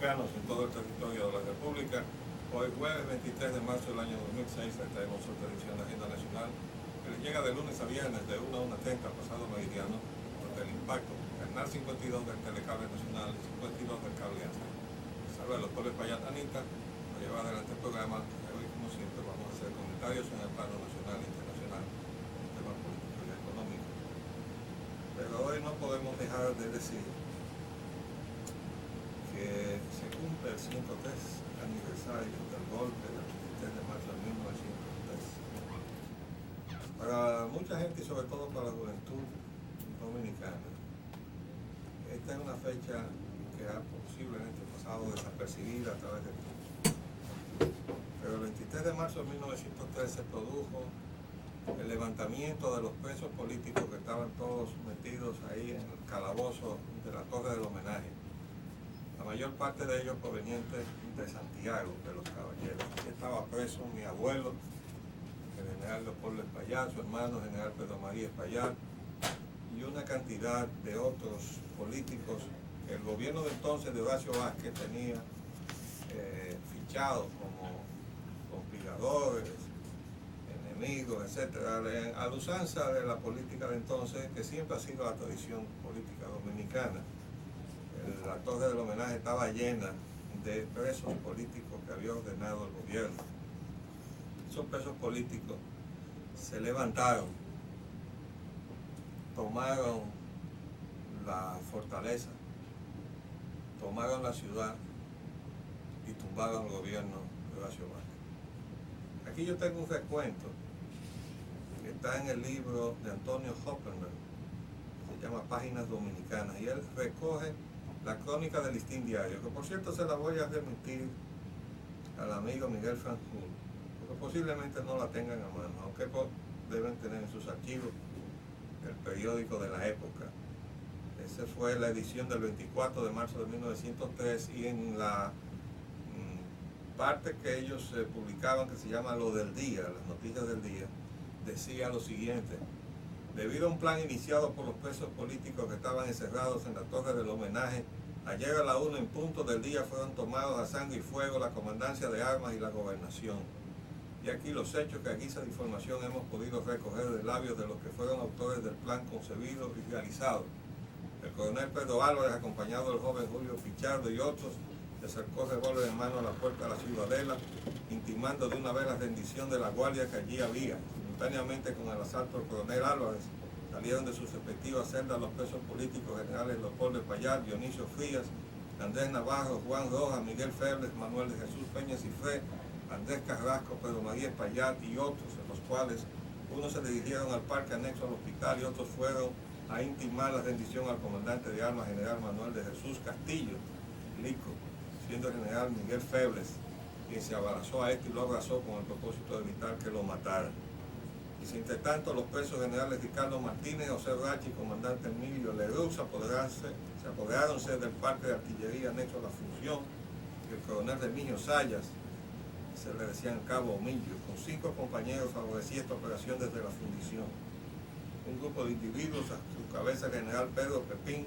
dominicanos en todo el territorio de la República. Hoy jueves 23 de marzo del año 2006 traemos otra edición de Agenda Nacional que les llega de lunes a viernes de 1 a 1:30 pasado meridiano desde el impacto canal 52 del Telecable Nacional y 52 del Cable ASA. Salve a los Pérez Payat Anita para llevar adelante el programa que hoy, como siempre, vamos a hacer comentarios en el plano nacional e internacional en temas políticos y económicos. Pero hoy no podemos dejar de decir que se cumple el 103 aniversario del golpe del 23 de marzo de 1903. Para mucha gente y sobre todo para la juventud dominicana, esta es una fecha que ha posiblemente pasado desapercibida a través del tiempo. Pero el 23 de marzo de 1903 se produjo el levantamiento de los presos políticos que estaban todos metidos ahí en el calabozo de la Torre del Homenaje. La mayor parte de ellos provenientes de Santiago, de los Caballeros. Aquí estaba preso mi abuelo, el general Leopoldo Espaillat, su hermano, el general Pedro María Espaillat, y una cantidad de otros políticos que el gobierno de entonces de Horacio Vázquez tenía fichados como conspiradores, enemigos, etcétera, a la usanza de la política de entonces, que siempre ha sido la tradición política dominicana. La Torre del Homenaje estaba llena de presos políticos que había ordenado el gobierno. Esos presos políticos se levantaron, tomaron la fortaleza, tomaron la ciudad y tumbaron el gobierno de Horacio Vázquez. Aquí yo tengo un recuento que está en el libro de Antonio Hoppenberg, se llama Páginas Dominicanas, y él recoge la crónica del Listín Diario, que por cierto se la voy a remitir al amigo Miguel Franjul, porque posiblemente no la tengan a mano, aunque deben tener en sus archivos el periódico de la época. Esa fue la edición del 24 de marzo de 1903, y en la parte que ellos publicaban, que se llama Lo del Día, las noticias del día, decía lo siguiente: debido a un plan iniciado por los presos políticos que estaban encerrados en la Torre del Homenaje, ayer a la 1 en punto del día fueron tomados a sangre y fuego la comandancia de armas y la gobernación. Y aquí los hechos que a guisa de información hemos podido recoger de labios de los que fueron autores del plan concebido y realizado. El coronel Pedro Álvarez, acompañado del joven Julio Pichardo y otros, se acercó revólver en mano a la puerta de la ciudadela, intimando de una vez la rendición de la guardia que allí había. Simultáneamente con el asalto del coronel Álvarez, salieron de sus respectivas celdas los presos políticos generales Leopoldo Espaillat, Dionisio Frías, Andrés Navarro, Juan Rojas, Miguel Febles, Manuel de Jesús Peña Cifré, Andrés Carrasco, Pedro María Espaillat y otros, en los cuales unos se dirigieron al parque anexo al hospital y otros fueron a intimar la rendición al comandante de armas, general Manuel de Jesús Castillo Lico, siendo el general Miguel Febles quien se abrazó a este y lo abrazó con el propósito de evitar que lo mataran. Y si entre tanto los presos generales Ricardo Martínez, José Rachi y comandante Emilio Leroux se apoderaronse del parque de artillería anexo a la función, y el coronel Remigio Sayas, se le decían Cabo Omillo, con 5 compañeros favorecía esta operación desde la fundición. Un grupo de individuos, a su cabeza el general Pedro Pepín,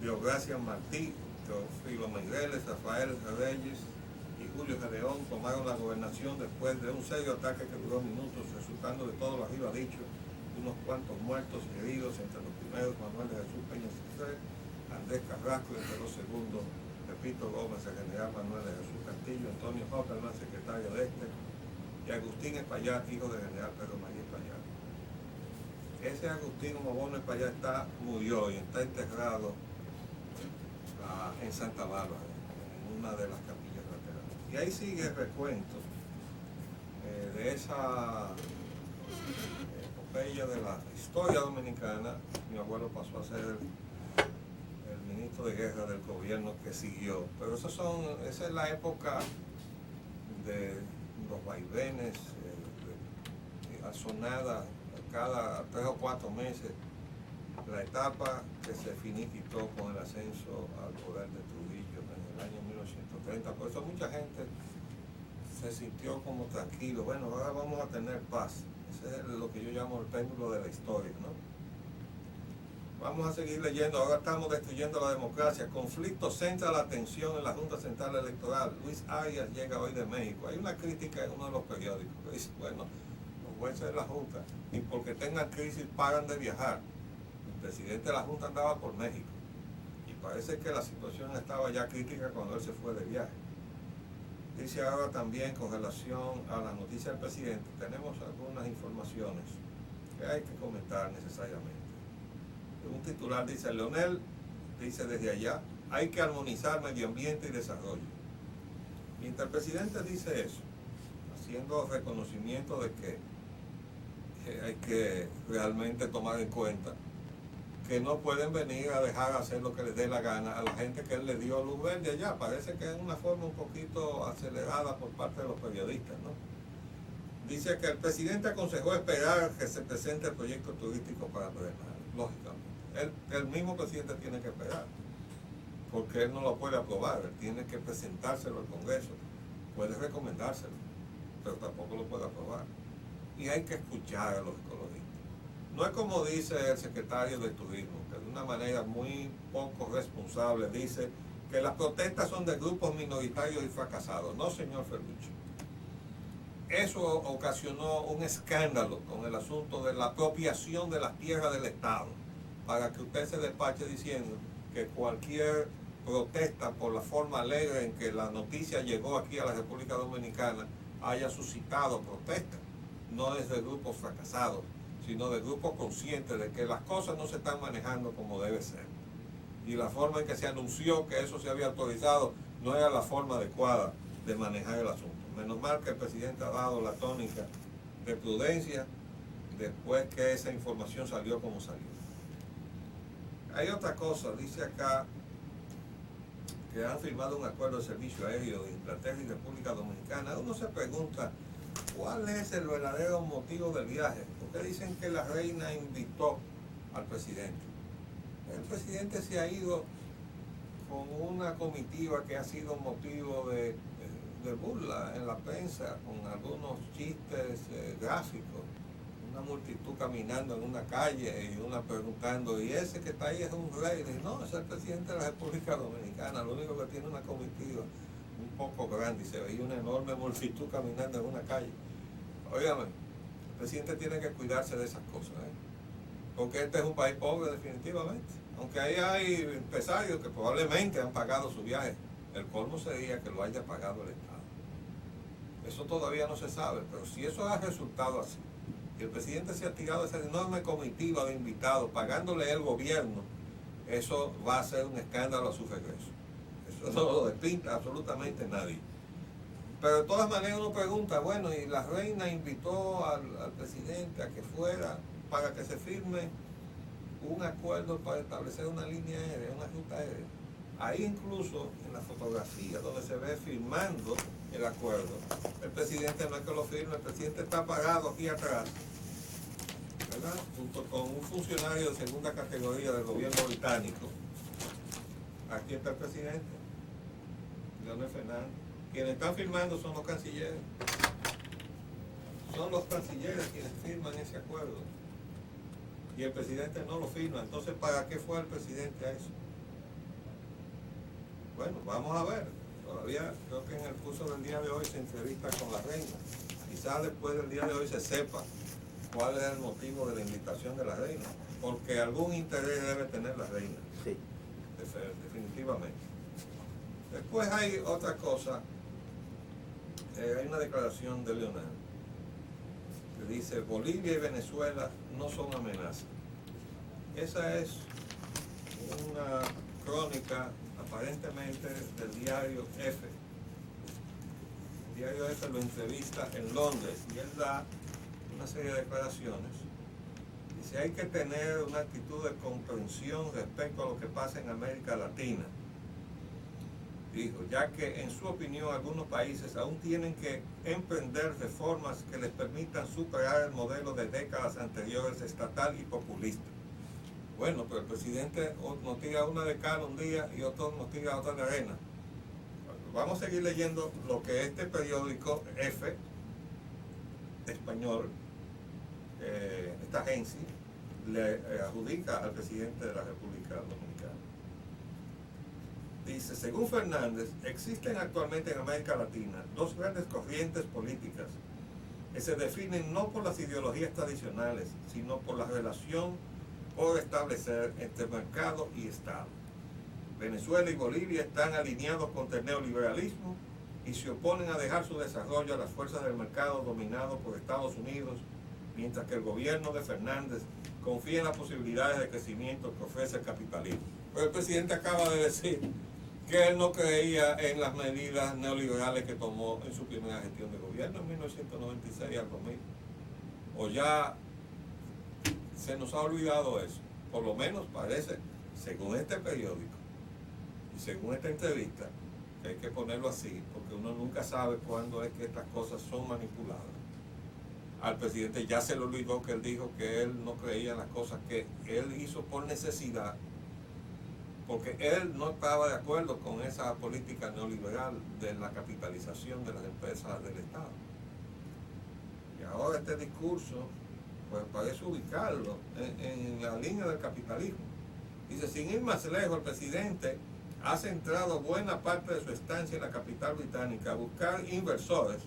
Biogracia Martí, Teófilo Meireles, Rafael Reyes y Julio Gedeón tomaron la gobernación después de un serio ataque que duró minutos, resultando de todo lo arriba dicho, unos cuantos muertos y heridos, entre los primeros Manuel de Jesús Peña Cifré, Andrés Carrasco, y entre los segundos Pepito Gómez, el general Manuel de Jesús Castillo, Antonio Hopperman, secretario de este, y Agustín Espaillat, hijo del general Pedro María Espaillat. Ese Agustín Mobono Espaillat murió y está enterrado en Santa Bárbara, en una de las capillas laterales. Y ahí sigue el recuento de esa epopeya de la historia dominicana. Mi abuelo pasó a ser el ministro de guerra del gobierno que siguió. Pero esa es la época de los vaivenes, asonada cada 3 o 4 meses, la etapa que se finiquitó con el ascenso al poder de Trujillo en el año 1930. Por eso mucha gente se sintió como tranquilo. Bueno, ahora vamos a tener paz. Ese es lo que yo llamo el péndulo de la historia, ¿no? Vamos a seguir leyendo. Ahora estamos destruyendo la democracia. Conflicto centra la atención en la Junta Central Electoral. Luis Arias llega hoy de México. Hay una crítica en uno de los periódicos que dice, bueno, los jueces de la Junta, ni porque tengan crisis paran de viajar. El presidente de la Junta andaba por México. Y parece que la situación estaba ya crítica cuando él se fue de viaje. Dice ahora también con relación a la noticia del presidente, tenemos algunas informaciones que hay que comentar necesariamente. Un titular dice, Leonel dice desde allá, hay que armonizar medio ambiente y desarrollo. Mientras el presidente dice eso, haciendo reconocimiento de que hay que realmente tomar en cuenta que no pueden venir a dejar hacer lo que les dé la gana a la gente que él le dio luz verde allá. Parece que es una forma un poquito acelerada por parte de los periodistas, ¿no? Dice que el presidente aconsejó esperar que se presente el proyecto turístico para Pedernales. Lógicamente. El mismo presidente tiene que esperar, porque él no lo puede aprobar, él tiene que presentárselo al Congreso, puede recomendárselo, pero tampoco lo puede aprobar. Y hay que escuchar a los ecologistas. No es como dice el secretario de Turismo, que de una manera muy poco responsable dice que las protestas son de grupos minoritarios y fracasados. No, señor Ferruccio. Eso ocasionó un escándalo con el asunto de la apropiación de las tierras del Estado, para que usted se despache diciendo que cualquier protesta por la forma alegre en que la noticia llegó aquí a la República Dominicana haya suscitado protesta. No es de grupos fracasados, sino de grupos conscientes de que las cosas no se están manejando como debe ser. Y la forma en que se anunció que eso se había autorizado no era la forma adecuada de manejar el asunto. Menos mal que el presidente ha dado la tónica de prudencia después que esa información salió como salió. Hay otra cosa, dice acá que han firmado un acuerdo de servicio aéreo de Inglaterra y República Dominicana. Uno se pregunta, ¿cuál es el verdadero motivo del viaje? Porque dicen que la reina invitó al presidente. El presidente se ha ido con una comitiva que ha sido motivo de burla en la prensa, con algunos chistes gráficos. Una multitud caminando en una calle y una preguntando, ¿y ese que está ahí es un rey? Y no, es el presidente de la República Dominicana, lo único que tiene una comitiva un poco grande y se veía una enorme multitud caminando en una calle. Óigame, el presidente tiene que cuidarse de esas cosas, porque este es un país pobre definitivamente. Aunque ahí hay empresarios que probablemente han pagado su viaje, el colmo sería que lo haya pagado el Estado. Eso todavía no se sabe, pero si eso ha resultado así, y el presidente se ha tirado esa enorme comitiva de invitados, pagándole el gobierno, eso va a ser un escándalo a su regreso. Eso no lo despinta absolutamente nadie. Pero de todas maneras uno pregunta, bueno, y la reina invitó al presidente a que fuera para que se firme un acuerdo para establecer una línea aérea, una ruta aérea. Ahí incluso en la fotografía donde se ve firmando el acuerdo, el presidente no es que lo firme, el presidente está parado aquí atrás, ¿verdad? Junto con un funcionario de segunda categoría del gobierno británico. Aquí está el presidente, Leonel Fernández. Quienes están firmando son los cancilleres. Son los cancilleres quienes firman ese acuerdo. Y el presidente no lo firma. Entonces, ¿para qué fue el presidente a eso? Bueno, vamos a ver. Todavía creo que en el curso del día de hoy se entrevista con la reina. Quizás después del día de hoy se sepa cuál es el motivo de la invitación de la reina. Porque algún interés debe tener la reina. Sí. Definitivamente. Después hay otra cosa. Hay una declaración de Leonel que dice, Bolivia y Venezuela no son amenazas. Esa es una crónica aparentemente del diario F. El diario F lo entrevista en Londres y él da una serie de declaraciones. Dice, hay que tener una actitud de comprensión respecto a lo que pasa en América Latina. Dijo, ya que en su opinión algunos países aún tienen que emprender reformas que les permitan superar el modelo de décadas anteriores estatal y populista. Bueno, pero el presidente nos tira una de cal un día y otro nos tira otra de arena. Vamos a seguir leyendo lo que este periódico F, español, esta agencia, le adjudica al presidente de la República Dominicana. Dice, según Fernández, existen actualmente en América Latina dos grandes corrientes políticas que se definen no por las ideologías tradicionales, sino por la relación por establecer entre mercado y Estado. Venezuela y Bolivia están alineados contra el neoliberalismo y se oponen a dejar su desarrollo a las fuerzas del mercado dominado por Estados Unidos, mientras que el gobierno de Fernández confía en las posibilidades de crecimiento que ofrece el capitalismo. Pero el presidente acaba de decir que él no creía en las medidas neoliberales que tomó en su primera gestión de gobierno en 1996 al 2000. O ya se nos ha olvidado eso. Por lo menos parece, según este periódico y según esta entrevista, que hay que ponerlo así, porque uno nunca sabe cuándo es que estas cosas son manipuladas. Al presidente ya se le olvidó que él dijo que él no creía en las cosas que él hizo por necesidad, porque él no estaba de acuerdo con esa política neoliberal de la capitalización de las empresas del Estado. Y ahora este discurso, pues parece ubicarlo en la línea del capitalismo. Dice, sin ir más lejos, el presidente ha centrado buena parte de su estancia en la capital británica a buscar inversores.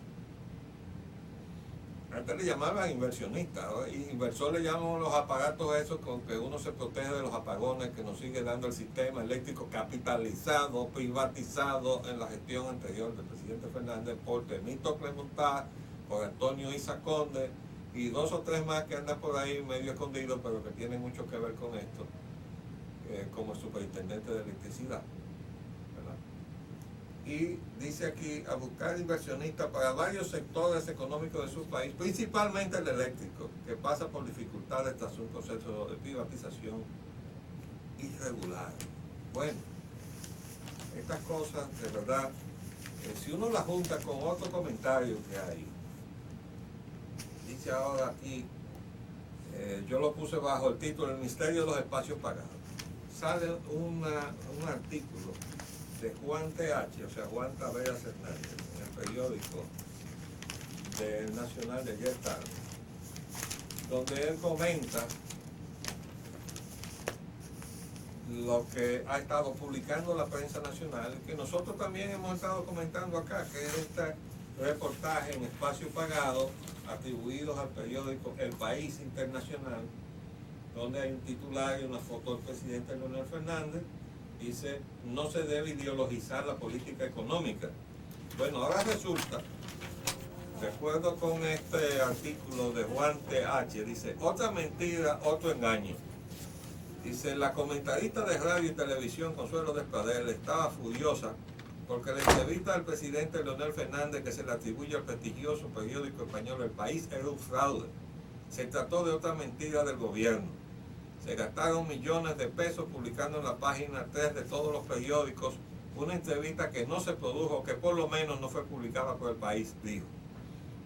Antes le llamaban inversionistas, ¿no? Y inversor le llaman los aparatos esos con que uno se protege de los apagones que nos sigue dando el sistema eléctrico capitalizado, privatizado en la gestión anterior del presidente Fernández por Temito Clementá, por Antonio Isa Conde y dos o tres más que andan por ahí medio escondidos, pero que tienen mucho que ver con esto, como el superintendente de electricidad. Y dice aquí, a buscar inversionistas para varios sectores económicos de su país, principalmente el eléctrico, que pasa por dificultades tras un proceso de privatización irregular. Bueno, estas cosas, de verdad, si uno las junta con otro comentario que hay, dice ahora aquí, yo lo puse bajo el título El misterio de los espacios pagados. Sale un artículo de Juan TH, o sea, Juan Taveras Hernández, en el periódico del Nacional de ayer tarde, donde él comenta lo que ha estado publicando la prensa nacional, que nosotros también hemos estado comentando acá, que es este reportaje en espacio pagado, atribuidos al periódico El País Internacional, donde hay un titular y una foto del presidente Leonel Fernández. Dice, no se debe ideologizar la política económica. Bueno, ahora resulta, de acuerdo con este artículo de Juan TH, dice, otra mentira, otro engaño. Dice, la comentarista de radio y televisión Consuelo Despadel estaba furiosa porque la entrevista al presidente Leonel Fernández que se le atribuye al prestigioso periódico español El País era un fraude. Se trató de otra mentira del gobierno. Se gastaron millones de pesos publicando en la página 3 de todos los periódicos una entrevista que no se produjo, que por lo menos no fue publicada por El País, dijo.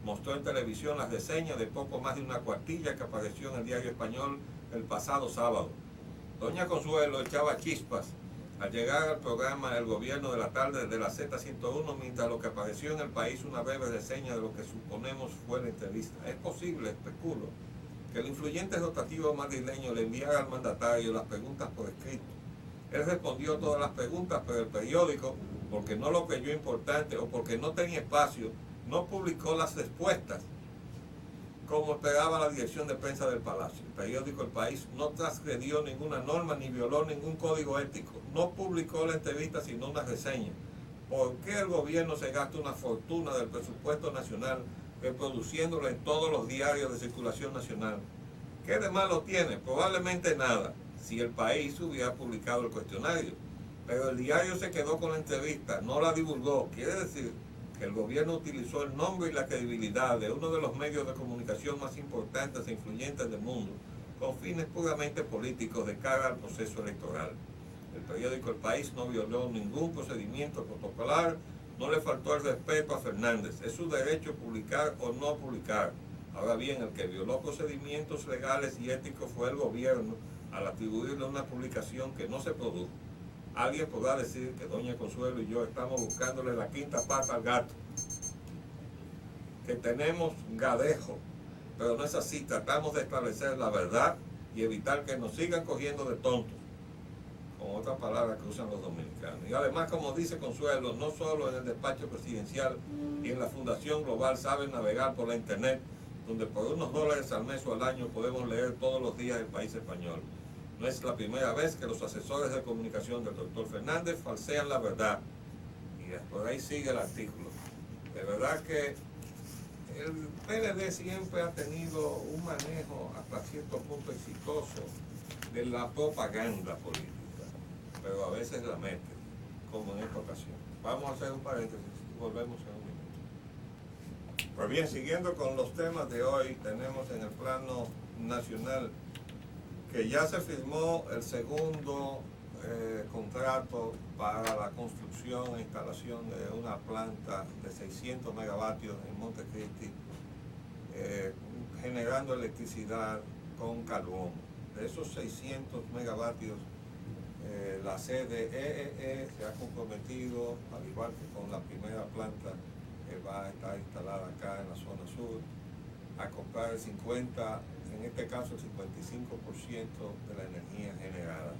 Mostró en televisión las reseñas de poco más de una cuartilla que apareció en el Diario Español el pasado sábado. Doña Consuelo echaba chispas al llegar al programa El Gobierno de la Tarde de la Z101, mientras lo que apareció en El País una breve reseña de lo que suponemos fue la entrevista. Es posible, especulo, que el influyente rotativo madrileño le enviara al mandatario las preguntas por escrito. Él respondió todas las preguntas, pero el periódico, porque no lo creyó importante o porque no tenía espacio, no publicó las respuestas como esperaba la dirección de prensa del Palacio. El periódico El País no transgredió ninguna norma ni violó ningún código ético. No publicó la entrevista sino una reseña. ¿Por qué el gobierno se gasta una fortuna del presupuesto nacional reproduciéndolo en todos los diarios de circulación nacional? ¿Qué de malo tiene? Probablemente nada, si El País hubiera publicado el cuestionario. Pero el diario se quedó con la entrevista, no la divulgó. Quiere decir que el gobierno utilizó el nombre y la credibilidad de uno de los medios de comunicación más importantes e influyentes del mundo con fines puramente políticos de cara al proceso electoral. El periódico El País no violó ningún procedimiento protocolar, no le faltó el respeto a Fernández. Es su derecho publicar o no publicar. Ahora bien, el que violó procedimientos legales y éticos fue el gobierno al atribuirle una publicación que no se produjo. Alguien podrá decir que doña Consuelo y yo estamos buscándole la quinta pata al gato, que tenemos gadejo, pero no es así. Tratamos de establecer la verdad y evitar que nos sigan cogiendo de tontos, con otras palabras que usan los dominicanos. Y además, como dice Consuelo, no solo en el despacho presidencial y en la Fundación Global saben navegar por la internet, donde por unos $1 al mes o al año podemos leer todos los días El País Español. No es la primera vez que los asesores de comunicación del doctor Fernández falsean la verdad. Y por ahí sigue el artículo. De verdad que el PLD siempre ha tenido un manejo hasta cierto punto exitoso de la propaganda política, pero a veces la mete, como en esta ocasión. Vamos a hacer un paréntesis y volvemos en un minuto. Pues bien, siguiendo con los temas de hoy, tenemos en el plano nacional que ya se firmó el segundo contrato para la construcción e instalación de una planta de 600 megavatios en Montecristi, generando electricidad con carbón. De esos 600 megavatios, la CDEE se ha comprometido, al igual que con la primera planta que va a estar instalada acá en la zona sur, a comprar el 50%, en este caso el 55% de la energía generada.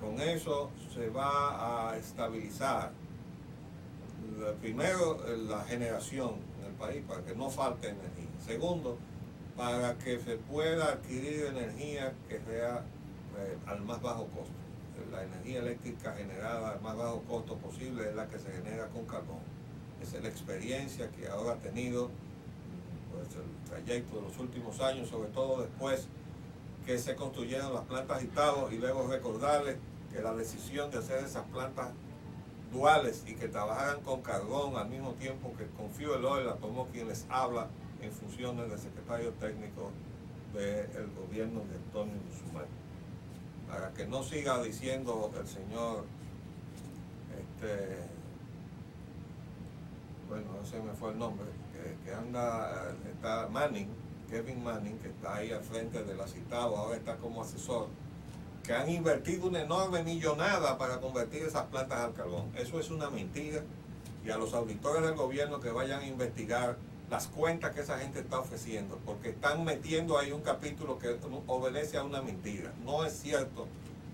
Con eso se va a estabilizar, primero, la generación en el país para que no falte energía. Segundo, para que se pueda adquirir energía que sea al más bajo costo. La energía eléctrica generada al más bajo costo posible es la que se genera con carbón. Esa es la experiencia que ahora ha tenido pues, el trayecto de los últimos años, sobre todo después que se construyeron las plantas Itabo, y luego recordarles que la decisión de hacer esas plantas duales y que trabajaran con carbón al mismo tiempo que con fuel oil la tomó quien les habla en funciones de secretario técnico del gobierno de Antonio Guzmán. Para que no siga diciendo el señor, bueno, no se me fue el nombre, que anda, está Manning, Kevin Manning, que está ahí al frente de la Citado, ahora está como asesor, que han invertido una enorme millonada para convertir esas plantas al carbón. Eso es una mentira, y a los auditores del gobierno que vayan a investigar las cuentas que esa gente está ofreciendo, porque están metiendo ahí un capítulo que obedece a una mentira. No es cierto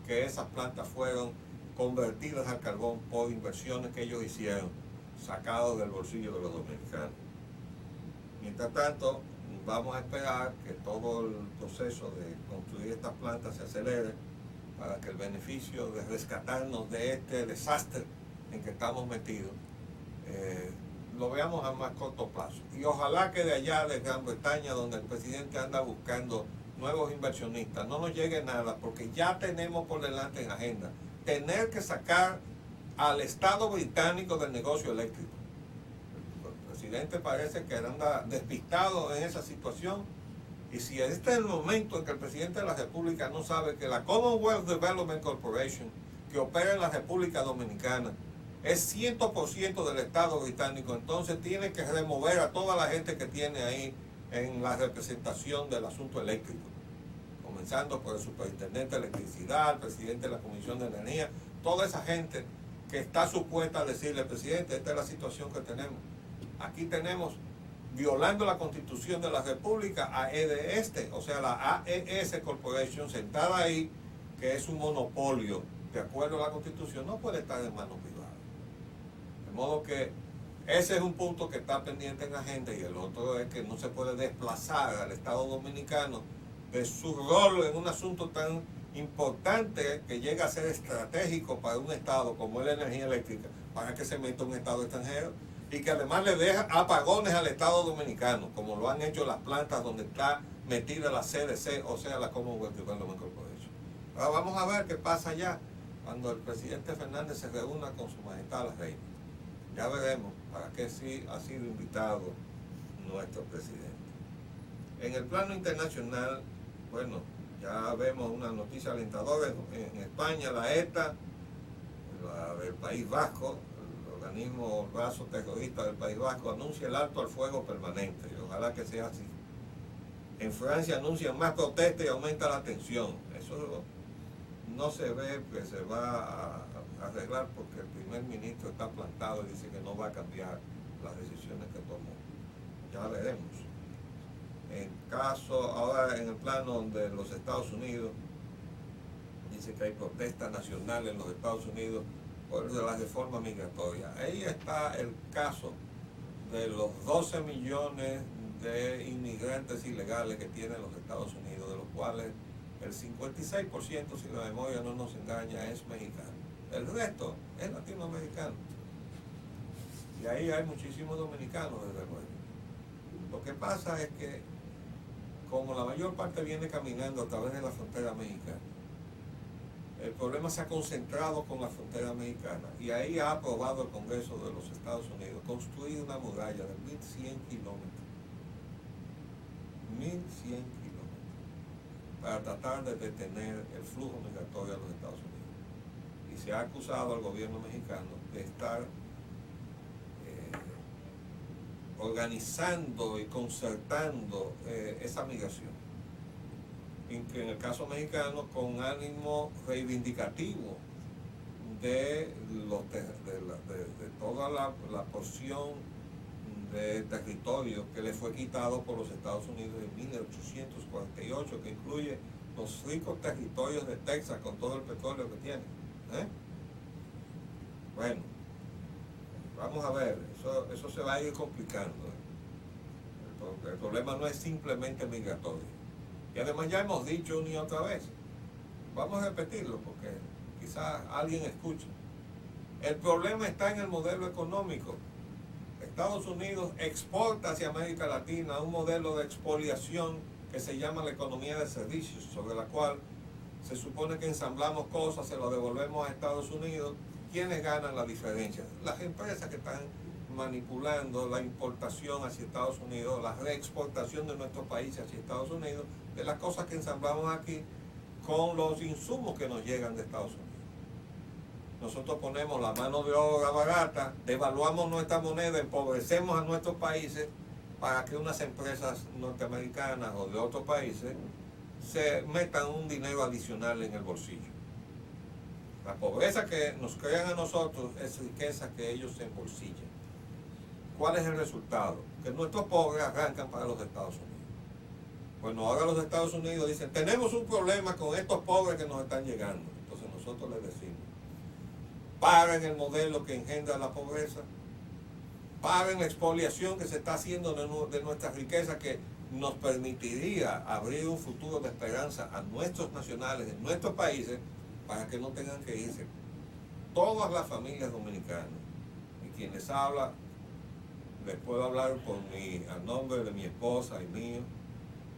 que esas plantas fueron convertidas al carbón por inversiones que ellos hicieron, sacados del bolsillo de los dominicanos. Mientras tanto, vamos a esperar que todo el proceso de construir estas plantas se acelere para que el beneficio de rescatarnos de este desastre en que estamos metidos lo veamos a más corto plazo. Y ojalá que de allá de Gran Bretaña, donde el presidente anda buscando nuevos inversionistas, no nos llegue nada, porque ya tenemos por delante en agenda tener que sacar al Estado británico del negocio eléctrico. El presidente parece que anda despistado en esa situación, y si este es el momento en que el presidente de la República no sabe que la Commonwealth Development Corporation, que opera en la República Dominicana, es 100% del Estado británico, entonces tiene que remover a toda la gente que tiene ahí en la representación del asunto eléctrico, comenzando por el superintendente de electricidad, el presidente de la Comisión de Energía, toda esa gente que está supuesta a decirle, presidente, esta es la situación que tenemos. Aquí tenemos, violando la Constitución de la República, a EDE, o sea, la AES Corporation, sentada ahí, que es un monopolio, de acuerdo a la Constitución, no puede estar en manos privadas. De modo que ese es un punto que está pendiente en la agenda, y el otro es que no se puede desplazar al Estado Dominicano de su rol en un asunto tan importante que llega a ser estratégico para un Estado como es la energía eléctrica, para que se meta un Estado extranjero y que además le deja apagones al Estado Dominicano, como lo han hecho las plantas donde está metida la CDC, o sea, la Commonwealth Development Corporation. Ahora vamos a ver qué pasa allá cuando el presidente Fernández se reúna con su majestad la reina. Ya veremos para qué sí ha sido invitado nuestro presidente. En el plano internacional, bueno, ya vemos una noticia alentadora en España, la ETA, del País Vasco, el organismo, el brazo terrorista del País Vasco, anuncia el alto al fuego permanente, y ojalá que sea así. En Francia anuncian más protestas y aumenta la tensión. Eso no se ve que se va a arreglar, porque el primer ministro está plantado y dice que no va a cambiar las decisiones que tomó. Ya veremos. En caso, ahora en el plano de los Estados Unidos, dice que hay protestas nacionales en los Estados Unidos por la reforma migratoria. Ahí está el caso de los 12 millones de inmigrantes ilegales que tienen los Estados Unidos, de los cuales el 56%, si la memoria no nos engaña, es mexicano. El resto es latinoamericano. Y ahí hay muchísimos dominicanos, desde luego. Lo que pasa es que, como la mayor parte viene caminando a través de la frontera mexicana, el problema se ha concentrado con la frontera mexicana, y ahí ha aprobado el Congreso de los Estados Unidos construir una muralla de 1.100 kilómetros. 1.100 kilómetros para tratar de detener el flujo migratorio a los Estados Unidos. Y se ha acusado al gobierno mexicano de estar organizando y concertando esa migración. En el caso mexicano, con ánimo reivindicativo de toda la porción de territorio que le fue quitado por los Estados Unidos en 1848, que incluye los ricos territorios de Texas con todo el petróleo que tiene. Bueno, vamos a ver, eso se va a ir complicando. El problema no es simplemente migratorio. Y además ya hemos dicho una y otra vez, vamos a repetirlo porque quizás alguien escuche. El problema está en el modelo económico. Estados Unidos exporta hacia América Latina un modelo de expoliación que se llama la economía de servicios, sobre la cual se supone que ensamblamos cosas, se lo devolvemos a Estados Unidos. ¿Quiénes ganan la diferencia? Las empresas que están manipulando la importación hacia Estados Unidos, la reexportación de nuestros países hacia Estados Unidos, de las cosas que ensamblamos aquí con los insumos que nos llegan de Estados Unidos. Nosotros ponemos la mano de obra barata, devaluamos nuestra moneda, empobrecemos a nuestros países para que unas empresas norteamericanas o de otros países se metan un dinero adicional en el bolsillo. La pobreza que nos crean a nosotros es riqueza que ellos se embolsillan. ¿Cuál es el resultado? Que nuestros pobres arrancan para los Estados Unidos. Bueno, ahora los Estados Unidos dicen, tenemos un problema con estos pobres que nos están llegando. Entonces nosotros les decimos, paren el modelo que engendra la pobreza, paren la expoliación que se está haciendo de nuestra riqueza, que nos permitiría abrir un futuro de esperanza a nuestros nacionales en nuestros países, para que no tengan que irse. Todas las familias dominicanas, y quien les habla, les puedo hablar a nombre de mi esposa y mío,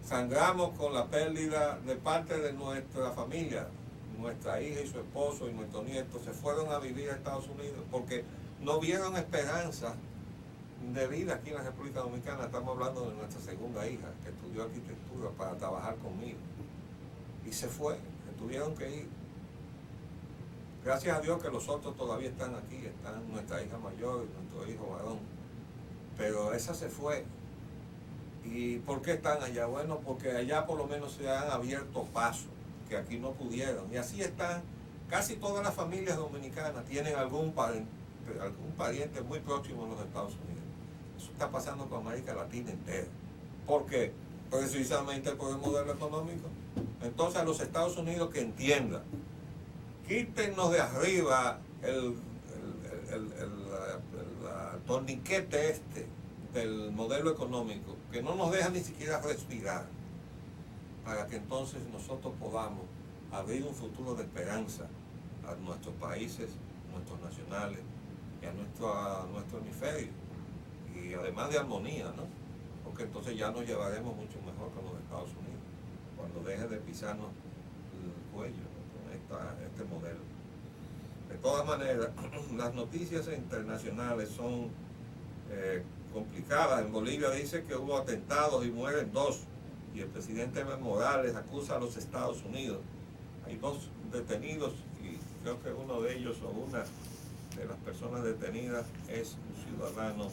sangramos con la pérdida de parte de nuestra familia. Nuestra hija y su esposo y nuestros nietos se fueron a vivir a Estados Unidos porque no vieron esperanza de vida aquí en la República Dominicana. Estamos hablando de nuestra segunda hija, que estudió arquitectura para trabajar conmigo, y se fue, se tuvieron que ir. Gracias a Dios que los otros todavía están aquí, están nuestra hija mayor y nuestro hijo varón, pero esa se fue. ¿Y por qué están allá? Bueno, porque allá por lo menos se han abierto paso, que aquí no pudieron. Y así están casi todas las familias dominicanas, tienen algún pariente muy próximo en los Estados Unidos. Eso está pasando con América Latina entera. ¿Por qué? Precisamente por el modelo económico. Entonces a los Estados Unidos que entiendan, quítenos de arriba el torniquete del modelo económico, que no nos deja ni siquiera respirar, para que entonces nosotros podamos abrir un futuro de esperanza a nuestros países, nuestros nacionales y a nuestro hemisferio, y además de armonía, ¿no? Porque entonces ya nos llevaremos mucho mejor con los Estados Unidos, cuando deje de pisarnos el cuello, ¿no? con este modelo. De todas maneras, las noticias internacionales son complicadas. En Bolivia dice que hubo atentados y mueren 2, y el presidente Evo Morales acusa a los Estados Unidos. Hay 2 detenidos, y creo que uno de ellos o una de las personas detenidas es un ciudadano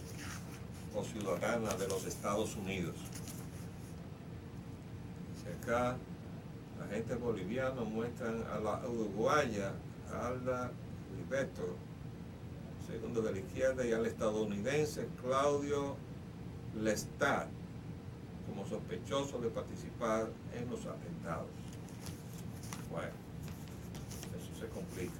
o ciudadana de los Estados Unidos. Acá la gente boliviana muestran a la uruguaya Alda Ribeto, segundo de la izquierda, y al estadounidense Claudio Lestat como sospechoso de participar en los atentados. Bueno, eso se complica.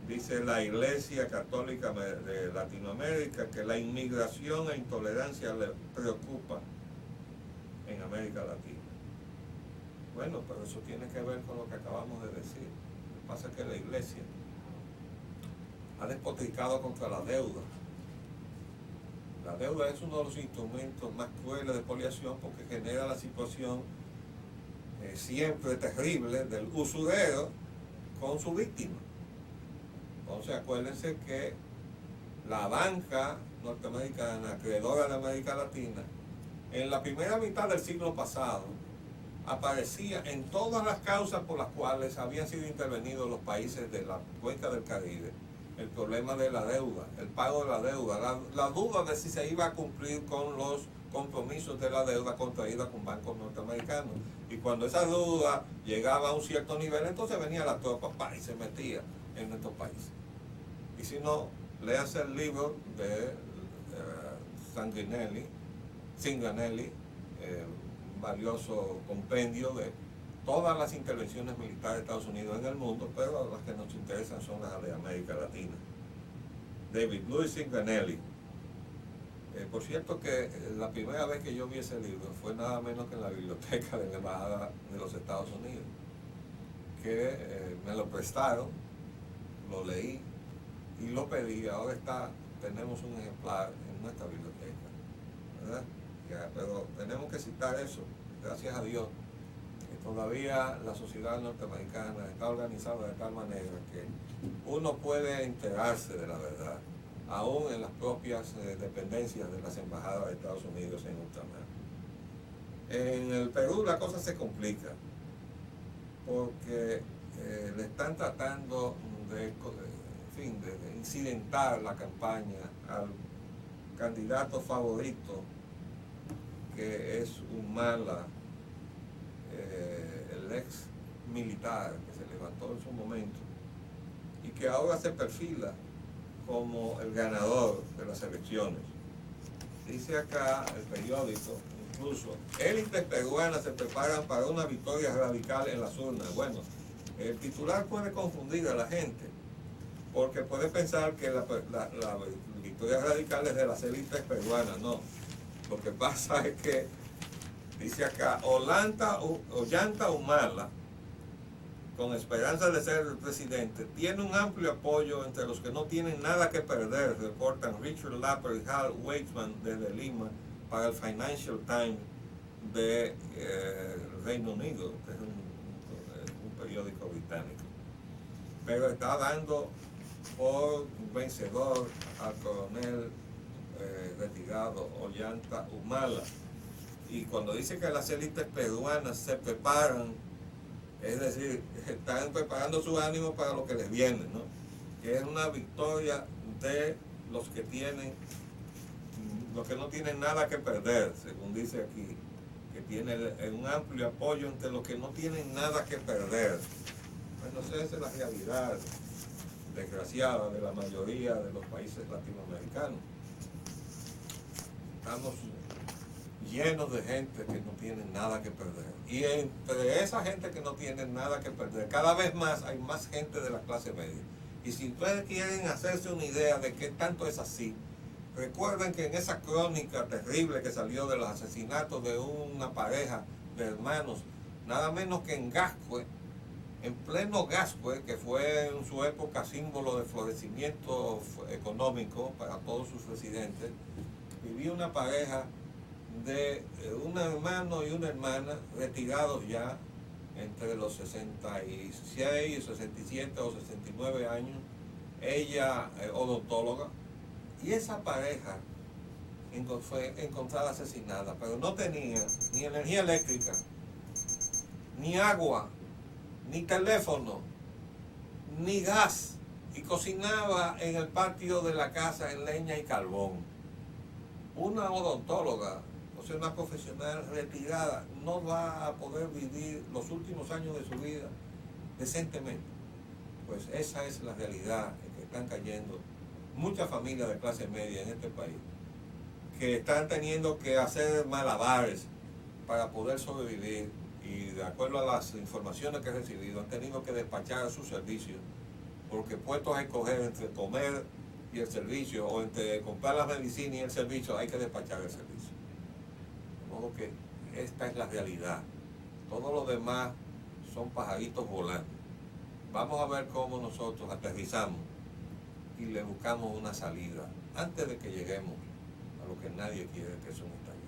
Dice la Iglesia Católica de Latinoamérica que la inmigración e intolerancia le preocupa en América Latina. Bueno, pero eso tiene que ver con lo que acabamos de decir. Lo que pasa es que la Iglesia ha despotricado contra la deuda. La deuda es uno de los instrumentos más crueles de expoliación porque genera la situación siempre terrible del usurero con su víctima. Entonces acuérdense que la banca norteamericana, acreedora de América Latina, en la primera mitad del siglo pasado, aparecía en todas las causas por las cuales habían sido intervenidos los países de la cuenca del Caribe. El problema de la deuda, el pago de la deuda, la duda de si se iba a cumplir con los compromisos de la deuda contraída con bancos norteamericanos. Y cuando esa duda llegaba a un cierto nivel, entonces venía la tropa y se metía en nuestros países. Y si no, léase el libro de Zinganelli, un valioso compendio de todas las intervenciones militares de Estados Unidos en el mundo, pero las que nos interesan son las de América Latina. David Louis Zinganelli. Por cierto que la primera vez que yo vi ese libro fue nada menos que en la biblioteca de la Embajada de los Estados Unidos, que me lo prestaron, lo leí y lo pedí. Ahora tenemos un ejemplar en nuestra biblioteca, ¿verdad? Pero tenemos que citar eso, gracias a Dios, que todavía la sociedad norteamericana está organizada de tal manera que uno puede enterarse de la verdad, aún en las propias dependencias de las embajadas de Estados Unidos en ultramar. En el Perú la cosa se complica, porque le están tratando de incidentar la campaña al candidato favorito, que es Humala, el ex militar que se levantó en su momento y que ahora se perfila como el ganador de las elecciones. Dice acá el periódico, incluso, élites peruanas se preparan para una victoria radical en las urnas. Bueno, el titular puede confundir a la gente, porque puede pensar que la victoria radical es de las élites peruanas. No, lo que pasa es que, dice acá, Ollanta Humala, con esperanza de ser el presidente, tiene un amplio apoyo entre los que no tienen nada que perder, reportan Richard Lapper y Hal Weitzman desde Lima para el Financial Times de Reino Unido, que es un periódico británico. Pero está dando por vencedor al coronel retirado Ollanta Humala. Y cuando dice que las élites peruanas se preparan, es decir, están preparando su ánimo para lo que les viene, ¿no? Que es una victoria de los que no tienen nada que perder, según dice aquí, que tiene un amplio apoyo entre los que no tienen nada que perder. Bueno, esa es la realidad desgraciada de la mayoría de los países latinoamericanos. Estamos llenos de gente que no tiene nada que perder. Y entre esa gente que no tiene nada que perder, cada vez más hay más gente de la clase media. Y si ustedes quieren hacerse una idea de qué tanto es así, recuerden que en esa crónica terrible que salió de los asesinatos de una pareja de hermanos, nada menos que en Gascue, en pleno Gascue, que fue en su época símbolo de florecimiento económico para todos sus residentes, vivía una pareja de un hermano y una hermana retirados ya entre los 66, 67 o 69 años, ella odontóloga, y esa pareja fue encontrada asesinada, pero no tenía ni energía eléctrica, ni agua, ni teléfono, ni gas, y cocinaba en el patio de la casa en leña y carbón. Una odontóloga, o sea, una profesional retirada, no va a poder vivir los últimos años de su vida decentemente. Pues esa es la realidad en que están cayendo muchas familias de clase media en este país, que están teniendo que hacer malabares para poder sobrevivir, y de acuerdo a las informaciones que he recibido, han tenido que despachar a sus servicios, porque puestos a escoger entre comer y el servicio, o entre comprar la medicina y el servicio, hay que despachar el servicio. De modo que esta es la realidad. Todo lo demás son pajaritos volando. Vamos a ver cómo nosotros aterrizamos y le buscamos una salida antes de que lleguemos a lo que nadie quiere, que es un estallido.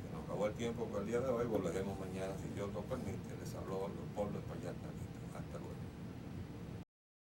Se nos acabó el tiempo por el día de hoy, volveremos mañana si Dios nos permite. Les habló Leopoldo Espaillat.